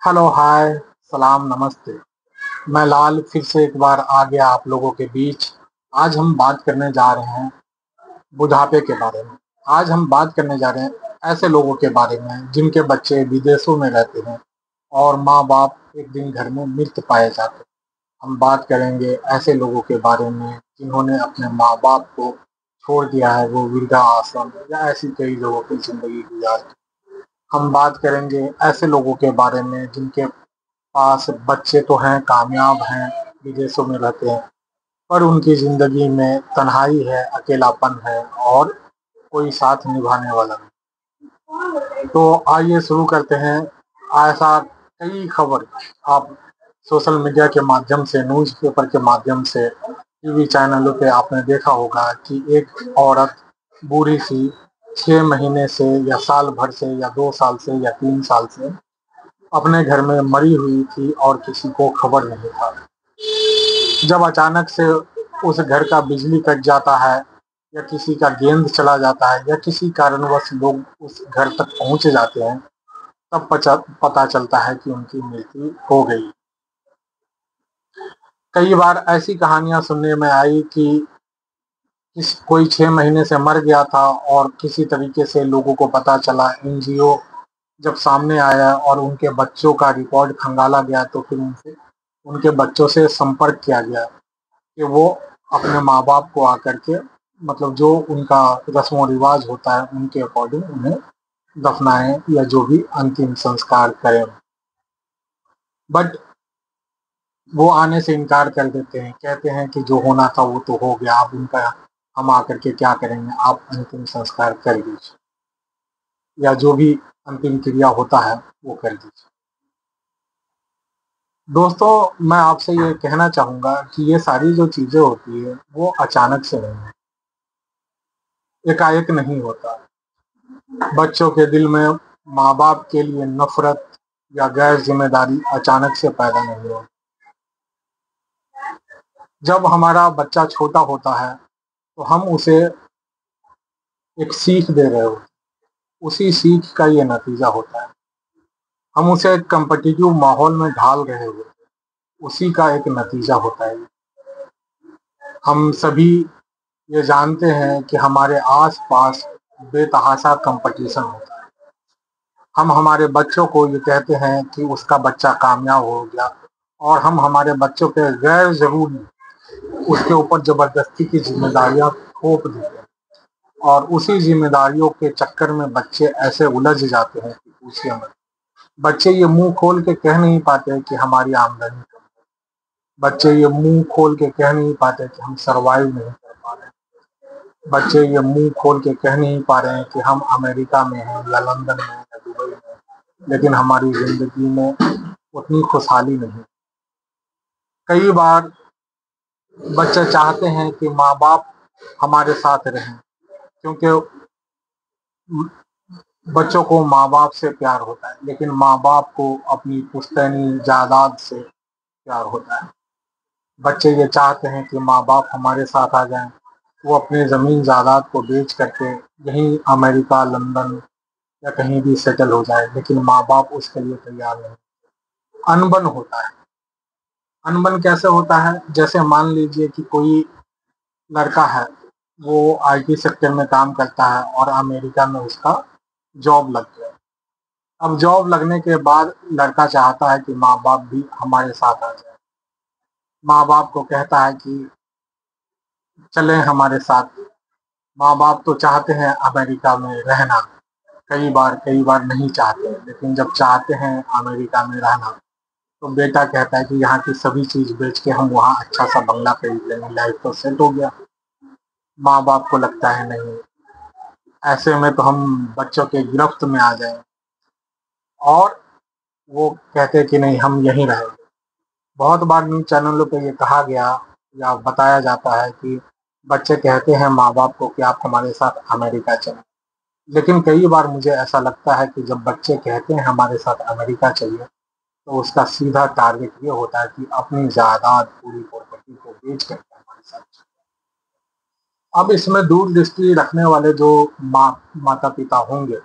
Hello, हाय, सलाम, नमस्ते। मैं लाल फिर से एक बार आ गया आप लोगों के बीच। आज हम बात करने जा रहे हैं बुढ़ापे के बारे में। आज हम बात करने जा रहे हैं ऐसे लोगों के बारे में जिनके बच्चे विदेशों में रहते हैं और माँ बाप एक दिन घर में मृत पाए जाते हैं। हम बात करेंगे ऐसे लोगों के बारे में जिन्होंने अपने माँ बाप को छोड़ दिया है, वो वृद्धा आश्रम या ऐसी कई लोगों की जिंदगी गुजार। हम बात करेंगे ऐसे लोगों के बारे में जिनके पास बच्चे तो हैं, कामयाब हैं, विदेशों में रहते हैं, पर उनकी ज़िंदगी में तन्हाई है, अकेलापन है और कोई साथ निभाने वाला नहीं। तो आइए शुरू करते हैं। ऐसा कई खबर आप सोशल मीडिया के माध्यम से, न्यूज़पेपर के माध्यम से, टीवी चैनलों पे आपने देखा होगा कि एक औरत बूढ़ी सी 6 महीने से या साल भर से या 2 साल से या 3 साल से अपने घर में मरी हुई थी और किसी को खबर नहीं था। जब अचानक से उस घर का बिजली कट जाता है या किसी का गेंद चला जाता है या किसी कारणवश लोग उस घर तक पहुंच जाते हैं, तब पता चलता है कि उनकी मृत्यु हो गई। कई बार ऐसी कहानियां सुनने में आई कि कोई 6 महीने से मर गया था और किसी तरीके से लोगों को पता चला, एनजीओ जब सामने आया और उनके बच्चों का रिकॉर्ड खंगाला गया, तो फिर उनसे उनके बच्चों से संपर्क किया गया कि वो अपने माँ बाप को आकर के, मतलब जो उनका रस्म रिवाज होता है उनके अकॉर्डिंग उन्हें दफनाएं या जो भी अंतिम संस्कार करें। बट वो आने से इनकार कर देते हैं, कहते हैं कि जो होना था वो तो हो गया, अब उनका हम आकर के क्या करेंगे, आप अंतिम संस्कार कर दीजिए या जो भी अंतिम क्रिया होता है वो कर दीजिए। दोस्तों, मैं आपसे ये कहना चाहूँगा कि ये सारी जो चीज़ें होती है वो अचानक से नहीं है, एकाएक नहीं होता। बच्चों के दिल में माँ बाप के लिए नफरत या गैर जिम्मेदारी अचानक से पैदा नहीं होती। जब हमारा बच्चा छोटा होता है तो हम उसे एक सीख दे रहे हो, उसी सीख का ये नतीजा होता है। हम उसे एक कम्पिटिटिव माहौल में ढाल रहे हो, उसी का एक नतीजा होता है। हम सभी ये जानते हैं कि हमारे आस-पास बेतहाशा कंपटीशन होता है। हम हमारे बच्चों को ये कहते हैं कि उसका बच्चा कामयाब हो गया और हम हमारे बच्चों पे गैर ज़रूरी उसके ऊपर ज़बरदस्ती की ज़िम्मेदारियाँ थोप देते हैं और उसी ज़िम्मेदारियों के चक्कर में बच्चे ऐसे उलझ जाते हैं कि पूछिए मत। बच्चे ये मुँह खोल के कह नहीं पाते कि हमारी आमदनी कम है। बच्चे ये मुँह खोल के कह नहीं पाते कि हम सर्वाइव नहीं कर पा रहे हैं। बच्चे ये मुंह खोल के कह नहीं पा रहे हैं कि हम अमेरिका में हैं या लंदन में या दुबई में, लेकिन हमारी जिंदगी में उतनी खुशहाली नहीं। कई बार बच्चे चाहते हैं कि माँ बाप हमारे साथ रहें, क्योंकि बच्चों को माँ बाप से प्यार होता है, लेकिन माँ बाप को अपनी पुश्तैनी जायदाद से प्यार होता है। बच्चे ये चाहते हैं कि माँ बाप हमारे साथ आ जाएं, वो अपने ज़मीन जायदाद को बेच करके यहीं अमेरिका, लंदन या कहीं भी सेटल हो जाए, लेकिन माँ बाप उसके लिए तैयार नहीं। अनबन होता है। अनबन कैसे होता है? जैसे मान लीजिए कि कोई लड़का है, वो आईटी सेक्टर में काम करता है और अमेरिका में उसका जॉब लग गया। अब जॉब लगने के बाद लड़का चाहता है कि माँ बाप भी हमारे साथ आ जाए। माँ बाप को कहता है कि चलें हमारे साथ। माँ बाप तो चाहते हैं अमेरिका में रहना, कई बार नहीं चाहते, लेकिन जब चाहते हैं अमेरिका में रहना, तो बेटा कहता है कि यहाँ की सभी चीज बेच के हम वहाँ अच्छा सा बंगला खरीद लेंगे, लाइफ तो सेट हो गया। माँ बाप को लगता है नहीं, ऐसे में तो हम बच्चों के गिरफ्त में आ जाएं, और वो कहते हैं कि नहीं, हम यहीं रहेंगे। बहुत बार न्यूज चैनलों पे ये कहा गया या बताया जाता है कि बच्चे कहते हैं माँ बाप को कि आप हमारे साथ अमेरिका चलें, लेकिन कई बार मुझे ऐसा लगता है कि जब बच्चे कहते हैं हमारे साथ अमेरिका चलिए, तो उसका सीधा टारगेट ये होता है कि अपनी जायदाद, पूरी प्रॉपर्टी को बेच करके हमारे साथ चलें। अब इसमें दूरदृष्टि रखने वाले जो माता पिता होंगे,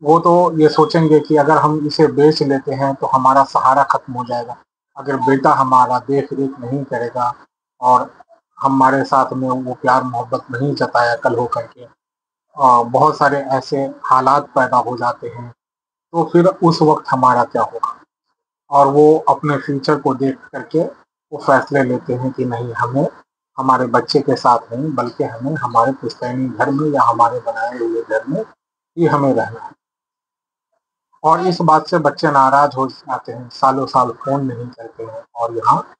वो तो ये सोचेंगे कि अगर हम इसे बेच लेते हैं तो हमारा सहारा खत्म हो जाएगा। अगर बेटा हमारा देख रेख नहीं करेगा और हमारे साथ में वो प्यार मोहब्बत नहीं जताया कल हो करके, बहुत सारे ऐसे हालात पैदा हो जाते हैं, तो फिर उस वक्त हमारा क्या होगा। और वो अपने फ्यूचर को देख करके वो फैसले लेते हैं कि नहीं, हमें हमारे बच्चे के साथ नहीं बल्कि हमें हमारे पुश्तैनी घर में या हमारे बनाए हुए घर में ही हमें रहना है। और इस बात से बच्चे नाराज हो जाते हैं, सालों साल फोन नहीं करते हैं और यहाँ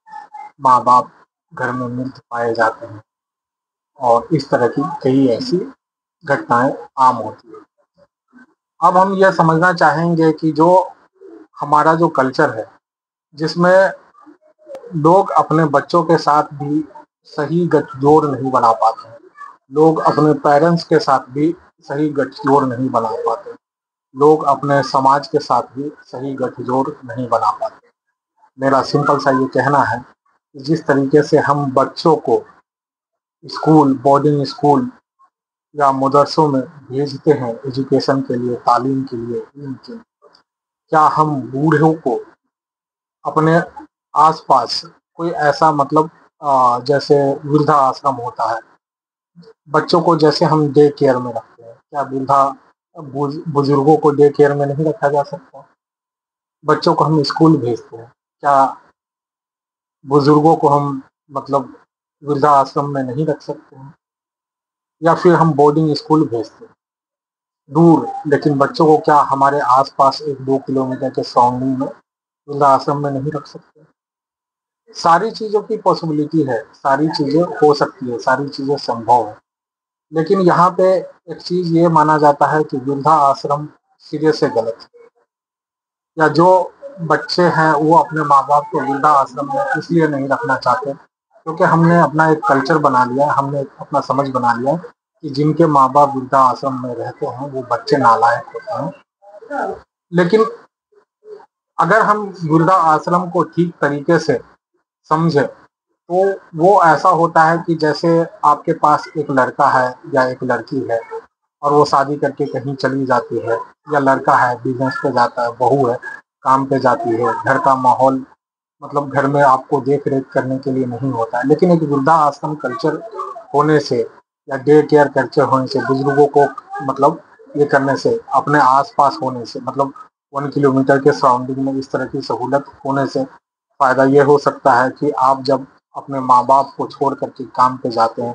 माँ बाप घर में मृत पाए जाते हैं। और इस तरह की कई ऐसी घटनाएं आम होती है। अब हम यह समझना चाहेंगे कि जो हमारा जो कल्चर है, जिसमें लोग अपने बच्चों के साथ भी सही गठजोड़ नहीं बना पाते हैं, लोग अपने पेरेंट्स के साथ भी सही गठजोड़ नहीं बना पाते, लोग अपने समाज के साथ भी सही गठजोड़ नहीं बना पाते। मेरा सिंपल सा ये कहना है कि जिस तरीके से हम बच्चों को स्कूल, बोर्डिंग स्कूल या मदरसों में भेजते हैं एजुकेशन के लिए, तालीम के लिए, इल्म के लिए, क्या हम बूढ़ों को अपने आसपास कोई ऐसा मतलब जैसे वृद्धा आश्रम होता है, बच्चों को जैसे हम डे केयर में रखते हैं, क्या बुजुर्गों को डे केयर में नहीं रखा जा सकता? बच्चों को हम स्कूल भेजते हैं, क्या बुजुर्गों को हम मतलब वृद्धा आश्रम में नहीं रख सकते हैं? या फिर हम बोर्डिंग स्कूल भेजते हैं दूर, लेकिन बच्चों को क्या हमारे आसपास 1-2 किलोमीटर के सराउंडिंग में वृद्धा आश्रम में नहीं रख सकते? सारी चीज़ों की पॉसिबिलिटी है, सारी चीज़ें हो सकती है, सारी चीज़ें संभव है। लेकिन यहाँ पे एक चीज़ ये माना जाता है कि वृद्धा आश्रम सिरे से गलत है, या जो बच्चे हैं वो अपने माँ बाप को वृद्धा आश्रम में इसलिए नहीं रखना चाहते क्योंकि हमने अपना एक कल्चर बना लिया है, हमने अपना समझ बना लिया है कि जिनके माँ बाप वृद्धा आश्रम में रहते हैं वो बच्चे नालायक होते हैं। लेकिन अगर हम वृद्धा आश्रम को ठीक तरीके से समझे तो वो ऐसा होता है कि जैसे आपके पास एक लड़का है या एक लड़की है और वो शादी करके कहीं चली जाती है, या लड़का है बिजनेस पे जाता है, बहू है काम पे जाती है, घर का माहौल मतलब घर में आपको देख रेख करने के लिए नहीं होता है। लेकिन एक वृद्धा आश्रम कल्चर होने से या डे केयर कल्चर होने से, बुजुर्गों को मतलब ये करने से, अपने आसपास होने से, मतलब 1 किलोमीटर के सराउंडिंग में इस तरह की सहूलत होने से फायदा ये हो सकता है कि आप जब अपने माँ बाप को छोड़ करके काम पे जाते हैं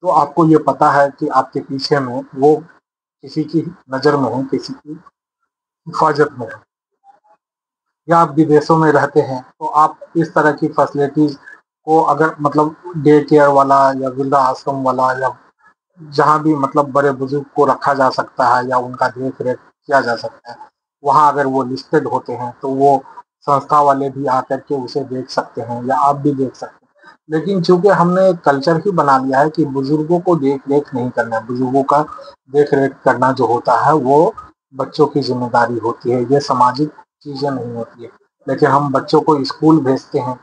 तो आपको ये पता है कि आपके पीछे में वो किसी की नज़र में है, किसी की हिफाजत में है। या आप विदेशों में रहते हैं तो आप इस तरह की फैसिलिटीज को अगर मतलब डे केयर वाला या वृद्धा आश्रम वाला या जहाँ भी मतलब बड़े बुजुर्ग को रखा जा सकता है या उनका देख रेख किया जा सकता है, वहाँ अगर वो लिस्टेड होते हैं तो वो संस्था वाले भी आकर के उसे देख सकते हैं या आप भी देख सकते हैं। लेकिन चूंकि हमने एक कल्चर ही बना लिया है कि बुजुर्गों को देख रेख नहीं करना है, बुजुर्गों का देख रेख करना जो होता है वो बच्चों की जिम्मेदारी होती है, ये सामाजिक चीजें नहीं होती है। लेकिन हम बच्चों को स्कूल भेजते हैं,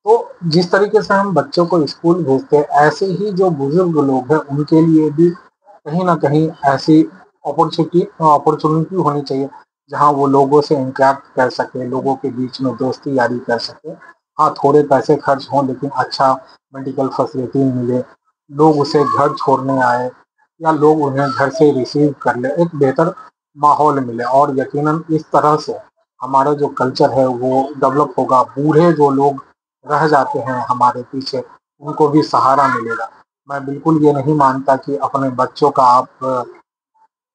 तो जिस तरीके से हम बच्चों को स्कूल भेजते हैं ऐसे ही जो बुजुर्ग लोग हैं उनके लिए भी कहीं ना कहीं ऐसी अपॉर्चुनिटी होनी चाहिए जहां वो लोगों से इंटरेक्ट कर सके, लोगों के बीच में दोस्ती यारी कर सके। हाँ, थोड़े पैसे खर्च हों लेकिन अच्छा मेडिकल फैसिलिटी मिले, लोग उसे घर छोड़ने आए या लोग उन्हें घर से रिसीव कर ले, एक बेहतर माहौल मिले। और यकीनन इस तरह से हमारा जो कल्चर है वो डेवलप होगा, बूढ़े जो लोग रह जाते हैं हमारे पीछे उनको भी सहारा मिलेगा। मैं बिल्कुल ये नहीं मानता कि अपने बच्चों का आप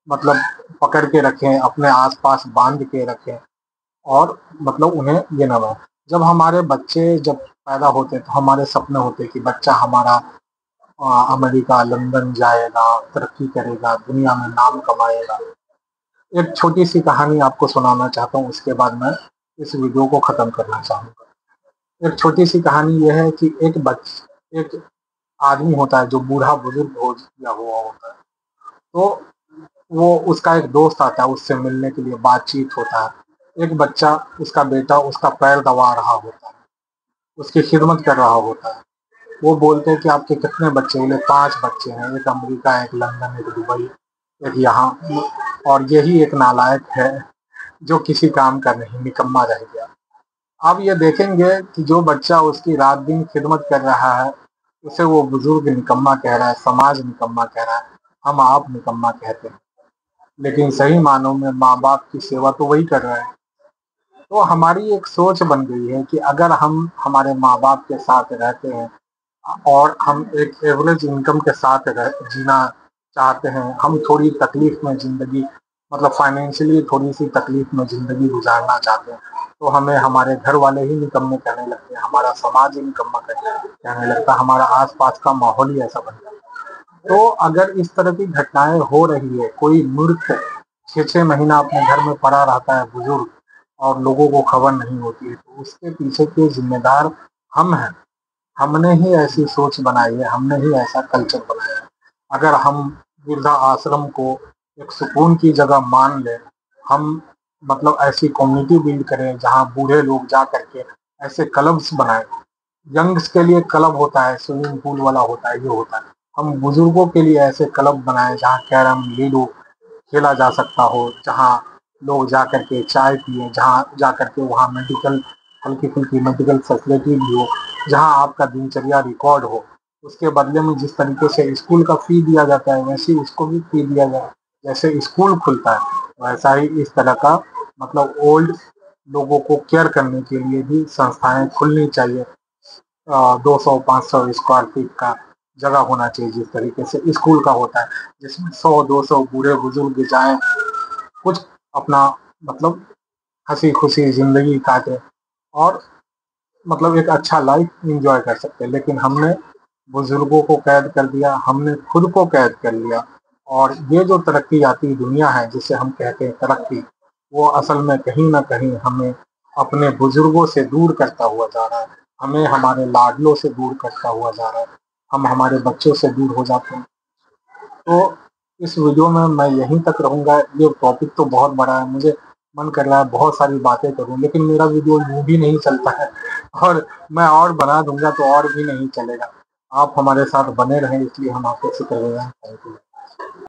मतलब पकड़ के रखें, अपने आसपास बांध के रखें और मतलब उन्हें ये ना हो। जब हमारे बच्चे जब पैदा होते हैं तो हमारे सपने होते हैं कि बच्चा हमारा अमेरिका, लंदन जाएगा, तरक्की करेगा, दुनिया में नाम कमाएगा। एक छोटी सी कहानी आपको सुनाना चाहता हूँ, उसके बाद मैं इस वीडियो को ख़त्म करना चाहूँगा। एक छोटी सी कहानी यह है कि एक आदमी होता है जो बूढ़ा बुजुर्ग हो गया हुआ होता है, तो वो उसका एक दोस्त आता है, उससे मिलने के लिए बातचीत होता है। एक बच्चा, उसका बेटा उसका पैर दबा रहा होता है, उसकी खिदमत कर रहा होता है। वो बोलते हैं कि आपके कितने बच्चे? बोले 5 बच्चे हैं, एक अमेरिका, एक लंदन, एक दुबई, एक यहाँ, और यही एक नालायक है जो किसी काम का नहीं, निकम्मा रह गया। आप ये देखेंगे कि जो बच्चा उसकी रात दिन खिदमत कर रहा है, उसे वो बुजुर्ग निकम्मा कह रहा है, समाज निकम्मा कह रहा है, हम आप निकम्मा कहते हैं। लेकिन सही मानों में माँ बाप की सेवा तो वही कर रहे हैं। तो हमारी एक सोच बन गई है कि अगर हम हमारे माँ बाप के साथ रहते हैं और हम एक एवरेज इनकम के साथ जीना चाहते हैं, हम थोड़ी तकलीफ में ज़िंदगी, मतलब फाइनेंशियली थोड़ी सी तकलीफ में ज़िंदगी गुजारना चाहते हैं, तो हमें हमारे घर वाले ही निकम्मे कहने लगते हैं, हमारा समाज ही निकम्मा कहने लगता है, हमारा आसपास का माहौल ही ऐसा बन जाता है। तो अगर इस तरह की घटनाएं हो रही है, कोई मूर्ख 6-6 महीना अपने घर में पड़ा रहता है बुजुर्ग, और लोगों को खबर नहीं होती है, तो उसके पीछे के जिम्मेदार हम हैं। हमने ही ऐसी सोच बनाई है, हमने ही ऐसा कल्चर बनाया है। अगर हम वृद्धा आश्रम को एक सुकून की जगह मान लें, हम मतलब ऐसी कम्युनिटी बिल्ड करें जहाँ बूढ़े लोग जा करके ऐसे क्लब्स बनाएं। यंग्स के लिए क्लब होता है, स्विमिंग पूल वाला होता है, ये होता है। हम बुजुर्गों के लिए ऐसे क्लब बनाएं जहाँ कैरम, लूडो खेला जा सकता हो, जहाँ लोग जा करके चाय पिए, जहाँ जा करके वहाँ मेडिकल, हल्की फुल्की मेडिकल फैसिलिटी भी हो, जहाँ आपका दिनचर्या रिकॉर्ड हो। उसके बदले में जिस तरीके से स्कूल का फी दिया जाता है, वैसे ही इसको भी फी दिया जाए। जैसे स्कूल खुलता है, वैसा ही इस तरह का, मतलब ओल्ड लोगों को केयर करने के लिए भी संस्थाएं खुलनी चाहिए। 200-500 स्क्वायर फीट का जगह होना चाहिए, जिस तरीके से स्कूल का होता है, जिसमें 100-200 बूढ़े बुजुर्ग जाएं, कुछ अपना मतलब हंसी खुशी जिंदगी काटे, और मतलब एक अच्छा लाइफ एंजॉय कर सकते हैं। लेकिन हमने बुजुर्गों को कैद कर दिया, हमने खुद को कैद कर लिया। और ये जो तरक्कीयाती दुनिया है जिसे हम कहते हैं तरक्की, वो असल में कहीं ना कहीं हमें अपने बुजुर्गों से दूर करता हुआ जा रहा है, हमें हमारे लाडलों से दूर करता हुआ जा रहा है, हम हमारे बच्चों से दूर हो जाते हैं। तो इस वीडियो में मैं यहीं तक रहूँगा। ये टॉपिक तो बहुत बड़ा है, मुझे मन कर रहा है बहुत सारी बातें करूँ, लेकिन मेरा वीडियो यूँ भी नहीं चलता है, और मैं और बना दूंगा तो और भी नहीं चलेगा। आप हमारे साथ बने रहें, इसलिए हम आपको शुक्रिया। Thank you.